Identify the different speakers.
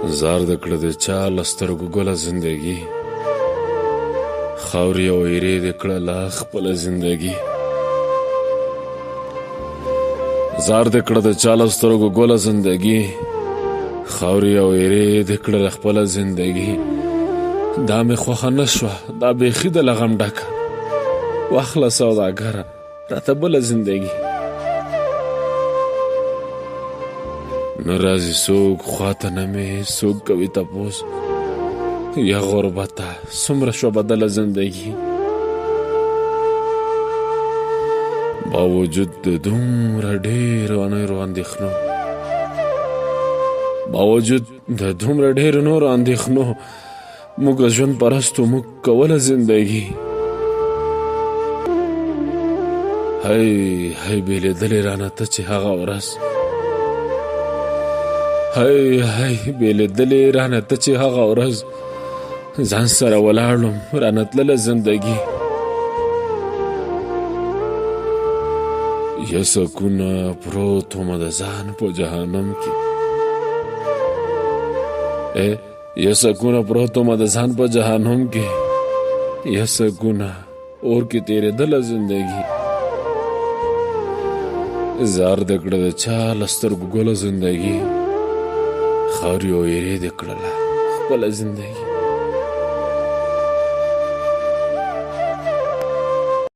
Speaker 1: زار د کړه د چا له سترګو ګله زندګي خاورې او ایرې د کړه لا خپله زندګي زار د کړه د چا له سترګو ګله زندګي خاورې او ایرې د کړه له خپله زندګي دا مې خوښه نه شوه دا بیخي د له غم ډکه واخله سوداګره راته بله زندګي نه راځي څوک خواته نه مې څوک کوي تپوس یا غربته څومره شوه بدله زندګي باوجود د دومره ډېرو نورو اندېښنو باوجود د دومره ډېرو نورو اندېښنو موږ ژوند پرستو موږ کوله زندګي هی هی بېلېدلې رانه ته چې هغه ورځ هی هی بېلېدلې رانه ته چې هغه ورځ ځان سره ولاړم رانه تلله زندګي یا سکونه پروت ومه د ځان په جهنم کې یا سکونه پروت ومه د ځان په جهنم کې یا سکونه اور کې تېرېدله زندګي زار د کړه د چا له سترګو ګله زندګي خاورې او ایرې د کړله خپله زندګي